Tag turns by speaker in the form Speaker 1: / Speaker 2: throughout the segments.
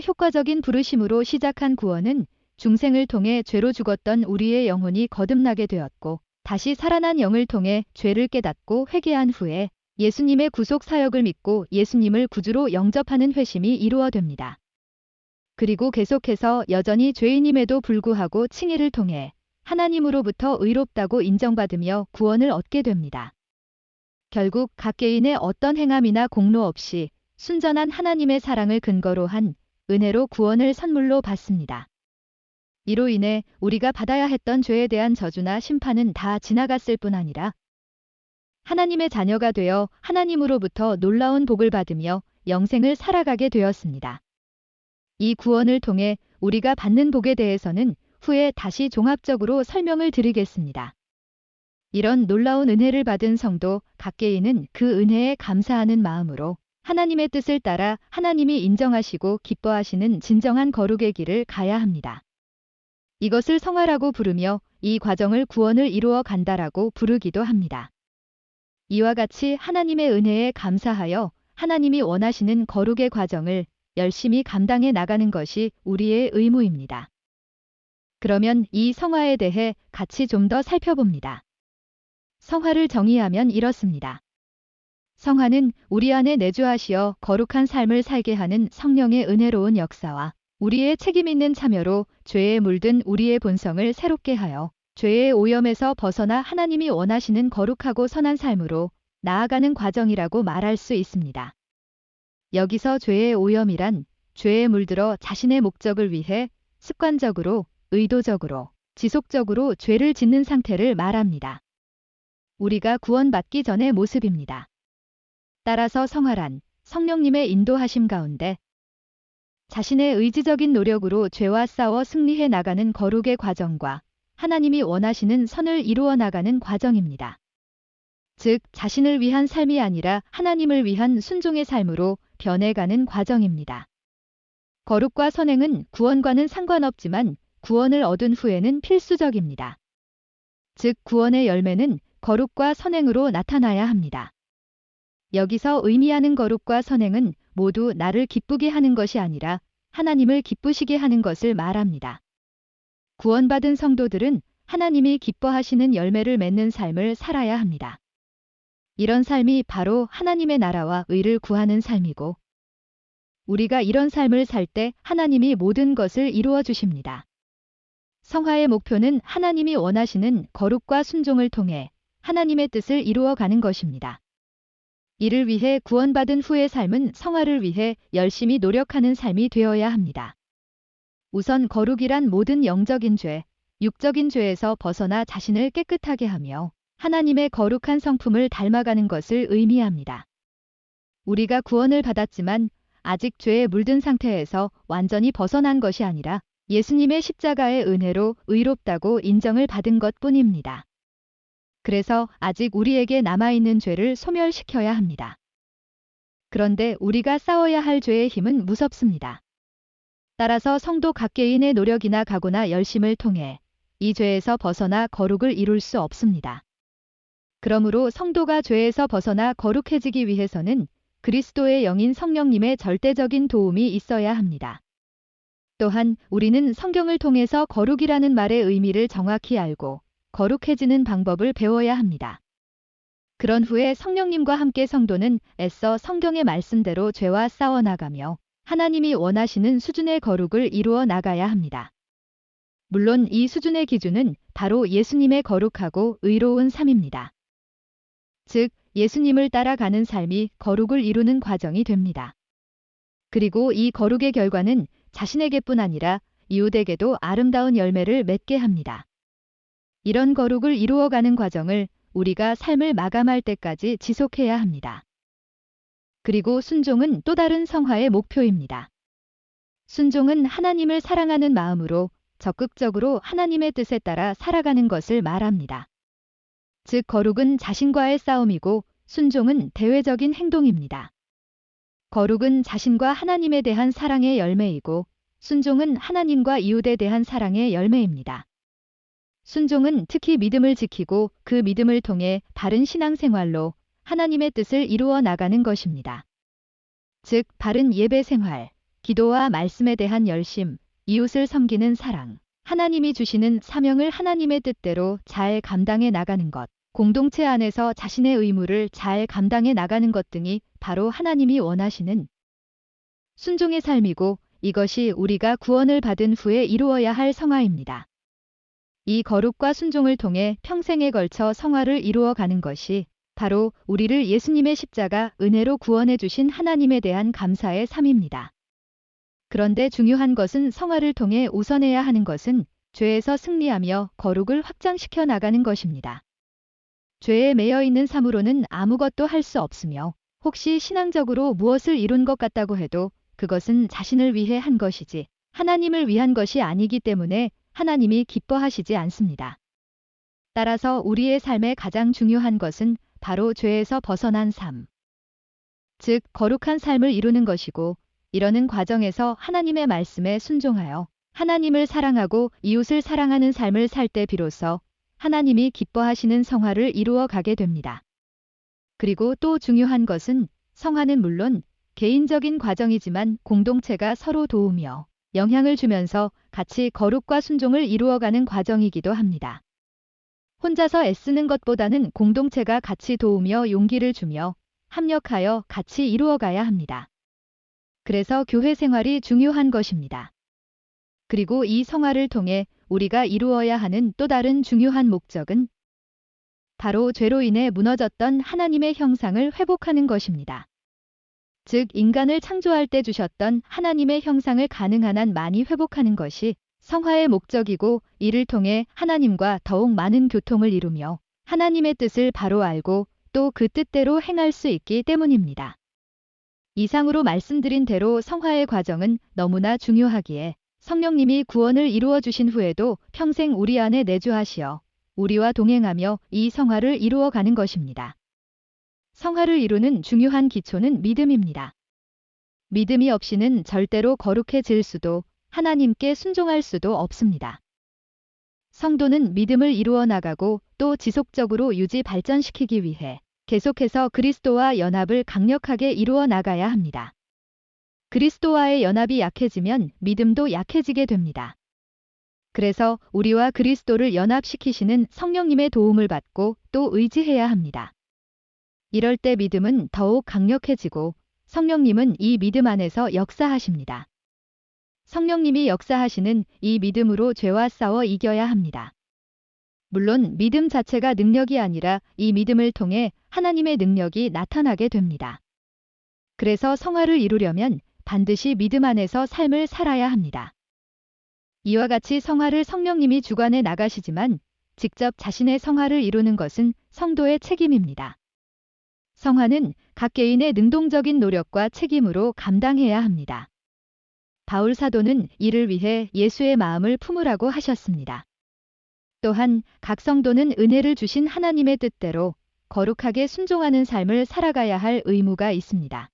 Speaker 1: 효과적인 부르심으로 시작한 구원은 중생을 통해 죄로 죽었던 우리의 영혼이 거듭나게 되었고, 다시 살아난 영을 통해 죄를 깨닫고 회개한 후에 예수님의 구속 사역을 믿고 예수님을 구주로 영접하는 회심이 이루어집니다. 그리고 계속해서 여전히 죄인임에도 불구하고 칭의를 통해 하나님으로부터 의롭다고 인정받으며 구원을 얻게 됩니다. 결국 각 개인의 어떤 행함이나 공로 없이 순전한 하나님의 사랑을 근거로 한 은혜로 구원을 선물로 받습니다. 이로 인해 우리가 받아야 했던 죄에 대한 저주나 심판은 다 지나갔을 뿐 아니라 하나님의 자녀가 되어 하나님으로부터 놀라운 복을 받으며 영생을 살아가게 되었습니다. 이 구원을 통해 우리가 받는 복에 대해서는 후에 다시 종합적으로 설명을 드리겠습니다. 이런 놀라운 은혜를 받은 성도 각 개인은 그 은혜에 감사하는 마음으로 하나님의 뜻을 따라 하나님이 인정하시고 기뻐하시는 진정한 거룩의 길을 가야 합니다. 이것을 성화라고 부르며 이 과정을 구원을 이루어 간다라고 부르기도 합니다. 이와 같이 하나님의 은혜에 감사하여 하나님이 원하시는 거룩의 과정을 열심히 감당해 나가는 것이 우리의 의무입니다. 그러면 이 성화에 대해 같이 좀 더 살펴봅니다. 성화를 정의하면 이렇습니다. 성화는 우리 안에 내주하시어 거룩한 삶을 살게 하는 성령의 은혜로운 역사와 우리의 책임 있는 참여로 죄에 물든 우리의 본성을 새롭게 하여 죄의 오염에서 벗어나 하나님이 원하시는 거룩하고 선한 삶으로 나아가는 과정이라고 말할 수 있습니다. 여기서 죄의 오염이란 죄에 물들어 자신의 목적을 위해 습관적으로, 의도적으로, 지속적으로 죄를 짓는 상태를 말합니다. 우리가 구원받기 전의 모습입니다. 따라서 성화란 성령님의 인도하심 가운데 자신의 의지적인 노력으로 죄와 싸워 승리해 나가는 거룩의 과정과 하나님이 원하시는 선을 이루어 나가는 과정입니다. 즉, 자신을 위한 삶이 아니라 하나님을 위한 순종의 삶으로 변해가는 과정입니다. 거룩과 선행은 구원과는 상관없지만 구원을 얻은 후에는 필수적입니다. 즉, 구원의 열매는 거룩과 선행으로 나타나야 합니다. 여기서 의미하는 거룩과 선행은 모두 나를 기쁘게 하는 것이 아니라 하나님을 기쁘시게 하는 것을 말합니다. 구원받은 성도들은 하나님이 기뻐하시는 열매를 맺는 삶을 살아야 합니다. 이런 삶이 바로 하나님의 나라와 의를 구하는 삶이고, 우리가 이런 삶을 살 때 하나님이 모든 것을 이루어 주십니다. 성화의 목표는 하나님이 원하시는 거룩과 순종을 통해 하나님의 뜻을 이루어가는 것입니다. 이를 위해 구원받은 후의 삶은 성화를 위해 열심히 노력하는 삶이 되어야 합니다. 우선 거룩이란 모든 영적인 죄, 육적인 죄에서 벗어나 자신을 깨끗하게 하며 하나님의 거룩한 성품을 닮아가는 것을 의미합니다. 우리가 구원을 받았지만 아직 죄에 물든 상태에서 완전히 벗어난 것이 아니라 예수님의 십자가의 은혜로 의롭다고 인정을 받은 것뿐입니다. 그래서 아직 우리에게 남아있는 죄를 소멸시켜야 합니다. 그런데 우리가 싸워야 할 죄의 힘은 무섭습니다. 따라서 성도 각 개인의 노력이나 각오나 열심을 통해 이 죄에서 벗어나 거룩을 이룰 수 없습니다. 그러므로 성도가 죄에서 벗어나 거룩해지기 위해서는 그리스도의 영인 성령님의 절대적인 도움이 있어야 합니다. 또한 우리는 성경을 통해서 거룩이라는 말의 의미를 정확히 알고 거룩해지는 방법을 배워야 합니다. 그런 후에 성령님과 함께 성도는 애써 성경의 말씀대로 죄와 싸워나가며 하나님이 원하시는 수준의 거룩을 이루어 나가야 합니다. 물론 이 수준의 기준은 바로 예수님의 거룩하고 의로운 삶입니다. 즉, 예수님을 따라가는 삶이 거룩을 이루는 과정이 됩니다. 그리고 이 거룩의 결과는 자신에게뿐 아니라 이웃에게도 아름다운 열매를 맺게 합니다. 이런 거룩을 이루어가는 과정을 우리가 삶을 마감할 때까지 지속해야 합니다. 그리고 순종은 또 다른 성화의 목표입니다. 순종은 하나님을 사랑하는 마음으로 적극적으로 하나님의 뜻에 따라 살아가는 것을 말합니다. 즉, 거룩은 자신과의 싸움이고 순종은 대외적인 행동입니다. 거룩은 자신과 하나님에 대한 사랑의 열매이고 순종은 하나님과 이웃에 대한 사랑의 열매입니다. 순종은 특히 믿음을 지키고 그 믿음을 통해 바른 신앙생활로 하나님의 뜻을 이루어 나가는 것입니다. 즉, 바른 예배 생활, 기도와 말씀에 대한 열심, 이웃을 섬기는 사랑, 하나님이 주시는 사명을 하나님의 뜻대로 잘 감당해 나가는 것, 공동체 안에서 자신의 의무를 잘 감당해 나가는 것 등이 바로 하나님이 원하시는 순종의 삶이고, 이것이 우리가 구원을 받은 후에 이루어야 할 성화입니다. 이 거룩과 순종을 통해 평생에 걸쳐 성화를 이루어 가는 것이 바로 우리를 예수님의 십자가 은혜로 구원해 주신 하나님에 대한 감사의 삶입니다. 그런데 중요한 것은 성화를 통해 우선해야 하는 것은 죄에서 승리하며 거룩을 확장시켜 나가는 것입니다. 죄에 매여 있는 삶으로는 아무것도 할 수 없으며, 혹시 신앙적으로 무엇을 이룬 것 같다고 해도 그것은 자신을 위해 한 것이지 하나님을 위한 것이 아니기 때문에 하나님이 기뻐하시지 않습니다. 따라서 우리의 삶에 가장 중요한 것은 바로 죄에서 벗어난 삶, 즉 거룩한 삶을 이루는 것이고, 이러는 과정에서 하나님의 말씀에 순종하여 하나님을 사랑하고 이웃을 사랑하는 삶을 살 때 비로소 하나님이 기뻐하시는 성화를 이루어 가게 됩니다. 그리고 또 중요한 것은 성화는 물론 개인적인 과정이지만 공동체가 서로 도우며 영향을 주면서 같이 거룩과 순종을 이루어가는 과정이기도 합니다. 혼자서 애쓰는 것보다는 공동체가 같이 도우며 용기를 주며 합력하여 같이 이루어가야 합니다. 그래서 교회 생활이 중요한 것입니다. 그리고 이 성화를 통해 우리가 이루어야 하는 또 다른 중요한 목적은 바로 죄로 인해 무너졌던 하나님의 형상을 회복하는 것입니다. 즉 인간을 창조할 때 주셨던 하나님의 형상을 가능한 한 많이 회복하는 것이 성화의 목적이고, 이를 통해 하나님과 더욱 많은 교통을 이루며 하나님의 뜻을 바로 알고 또 그 뜻대로 행할 수 있기 때문입니다. 이상으로 말씀드린 대로 성화의 과정은 너무나 중요하기에 성령님이 구원을 이루어 주신 후에도 평생 우리 안에 내주하시어 우리와 동행하며 이 성화를 이루어 가는 것입니다. 성화를 이루는 중요한 기초는 믿음입니다. 믿음이 없이는 절대로 거룩해질 수도 하나님께 순종할 수도 없습니다. 성도는 믿음을 이루어 나가고 또 지속적으로 유지 발전시키기 위해 계속해서 그리스도와 연합을 강력하게 이루어 나가야 합니다. 그리스도와의 연합이 약해지면 믿음도 약해지게 됩니다. 그래서 우리와 그리스도를 연합시키시는 성령님의 도움을 받고 또 의지해야 합니다. 이럴 때 믿음은 더욱 강력해지고 성령님은 이 믿음 안에서 역사하십니다. 성령님이 역사하시는 이 믿음으로 죄와 싸워 이겨야 합니다. 물론 믿음 자체가 능력이 아니라 이 믿음을 통해 하나님의 능력이 나타나게 됩니다. 그래서 성화를 이루려면 반드시 믿음 안에서 삶을 살아야 합니다. 이와 같이 성화를 성령님이 주관해 나가시지만 직접 자신의 성화를 이루는 것은 성도의 책임입니다. 성화는 각 개인의 능동적인 노력과 책임으로 감당해야 합니다. 바울 사도는 이를 위해 예수의 마음을 품으라고 하셨습니다. 또한 각 성도는 은혜를 주신 하나님의 뜻대로 거룩하게 순종하는 삶을 살아가야 할 의무가 있습니다.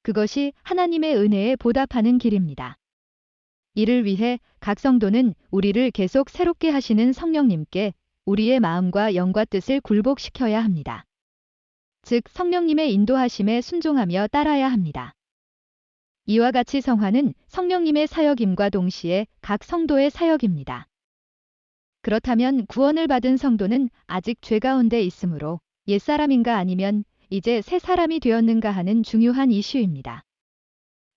Speaker 1: 그것이 하나님의 은혜에 보답하는 길입니다. 이를 위해 각 성도는 우리를 계속 새롭게 하시는 성령님께 우리의 마음과 영과 뜻을 굴복시켜야 합니다. 즉 성령님의 인도하심에 순종하며 따라야 합니다. 이와 같이 성화는 성령님의 사역임과 동시에 각 성도의 사역입니다. 그렇다면 구원을 받은 성도는 아직 죄 가운데 있으므로 옛사람인가 아니면 이제 새 사람이 되었는가 하는 중요한 이슈입니다.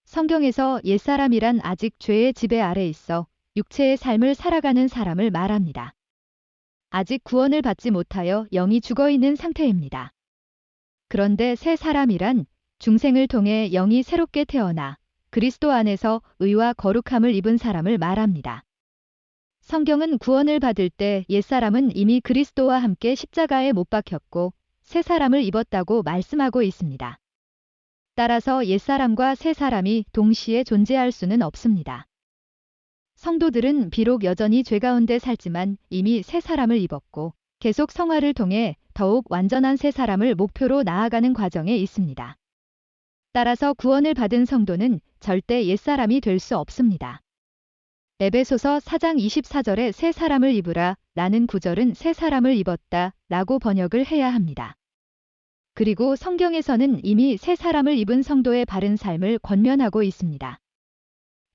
Speaker 1: 성경에서 옛사람이란 아직 죄의 지배 아래 있어 육체의 삶을 살아가는 사람을 말합니다. 아직 구원을 받지 못하여 영이 죽어있는 상태입니다. 그런데 새 사람이란 중생을 통해 영이 새롭게 태어나 그리스도 안에서 의와 거룩함을 입은 사람을 말합니다. 성경은 구원을 받을 때 옛사람은 이미 그리스도와 함께 십자가에 못 박혔고 새 사람을 입었다고 말씀하고 있습니다. 따라서 옛사람과 새 사람이 동시에 존재할 수는 없습니다. 성도들은 비록 여전히 죄 가운데 살지만 이미 새 사람을 입었고 계속 성화를 통해 더욱 완전한 새 사람을 목표로 나아가는 과정에 있습니다. 따라서 구원을 받은 성도는 절대 옛사람이 될 수 없습니다. 에베소서 4장 24절에 새 사람을 입으라 라는 구절은 새 사람을 입었다 라고 번역을 해야 합니다. 그리고 성경에서는 이미 새 사람을 입은 성도의 바른 삶을 권면하고 있습니다.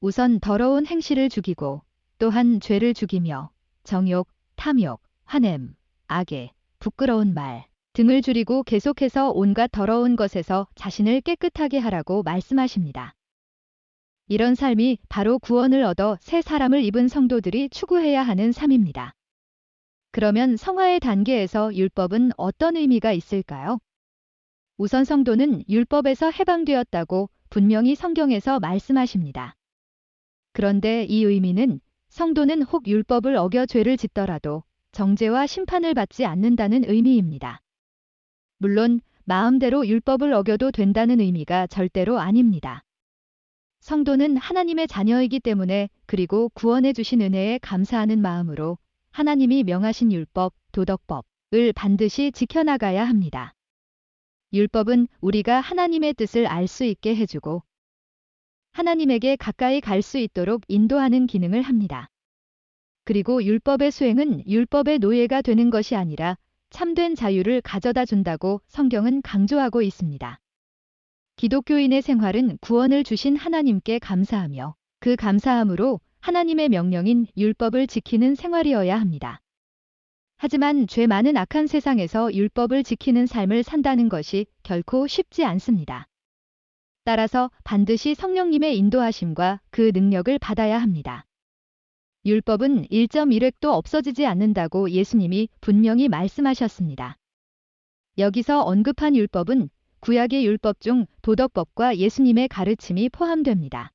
Speaker 1: 우선 더러운 행실을 죽이고 또한 죄를 죽이며 정욕, 탐욕, 화냄, 악애, 부끄러운 말 등을 줄이고 계속해서 온갖 더러운 것에서 자신을 깨끗하게 하라고 말씀하십니다. 이런 삶이 바로 구원을 얻어 새 사람을 입은 성도들이 추구해야 하는 삶입니다. 그러면 성화의 단계에서 율법은 어떤 의미가 있을까요? 우선 성도는 율법에서 해방되었다고 분명히 성경에서 말씀하십니다. 그런데 이 의미는 성도는 혹 율법을 어겨 죄를 짓더라도 정죄와 심판을 받지 않는다는 의미입니다. 물론 마음대로 율법을 어겨도 된다는 의미가 절대로 아닙니다. 성도는 하나님의 자녀이기 때문에 그리고 구원해 주신 은혜에 감사하는 마음으로 하나님이 명하신 율법, 도덕법을 반드시 지켜나가야 합니다. 율법은 우리가 하나님의 뜻을 알 수 있게 해주고 하나님에게 가까이 갈 수 있도록 인도하는 기능을 합니다. 그리고 율법의 수행은 율법의 노예가 되는 것이 아니라 참된 자유를 가져다 준다고 성경은 강조하고 있습니다. 기독교인의 생활은 구원을 주신 하나님께 감사하며 그 감사함으로 하나님의 명령인 율법을 지키는 생활이어야 합니다. 하지만 죄 많은 악한 세상에서 율법을 지키는 삶을 산다는 것이 결코 쉽지 않습니다. 따라서 반드시 성령님의 인도하심과 그 능력을 받아야 합니다. 율법은 1.1획도 없어지지 않는다고 예수님이 분명히 말씀하셨습니다. 여기서 언급한 율법은 구약의 율법 중 도덕법과 예수님의 가르침이 포함됩니다.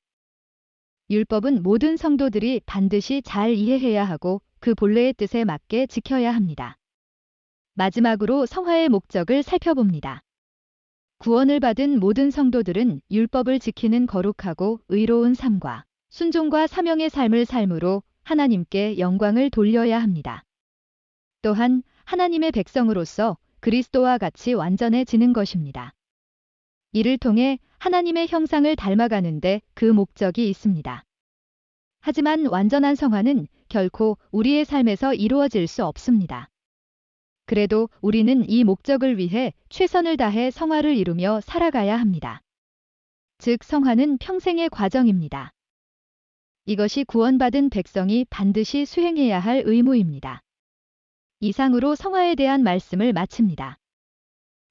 Speaker 1: 율법은 모든 성도들이 반드시 잘 이해해야 하고 그 본래의 뜻에 맞게 지켜야 합니다. 마지막으로 성화의 목적을 살펴봅니다. 구원을 받은 모든 성도들은 율법을 지키는 거룩하고 의로운 삶과 순종과 사명의 삶을 삶으로 하나님께 영광을 돌려야 합니다. 또한 하나님의 백성으로서 그리스도와 같이 완전해지는 것입니다. 이를 통해 하나님의 형상을 닮아가는데 그 목적이 있습니다. 하지만 완전한 성화는 결코 우리의 삶에서 이루어질 수 없습니다. 그래도 우리는 이 목적을 위해 최선을 다해 성화를 이루며 살아가야 합니다. 즉 성화는 평생의 과정입니다. 이것이 구원받은 백성이 반드시 수행해야 할 의무입니다. 이상으로 성화에 대한 말씀을 마칩니다.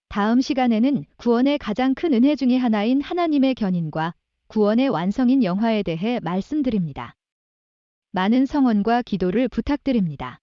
Speaker 1: 다음 시간에는 구원의 가장 큰 은혜 중의 하나인 하나님의 견인과 구원의 완성인 영화에 대해 말씀드립니다. 많은 성원과 기도를 부탁드립니다.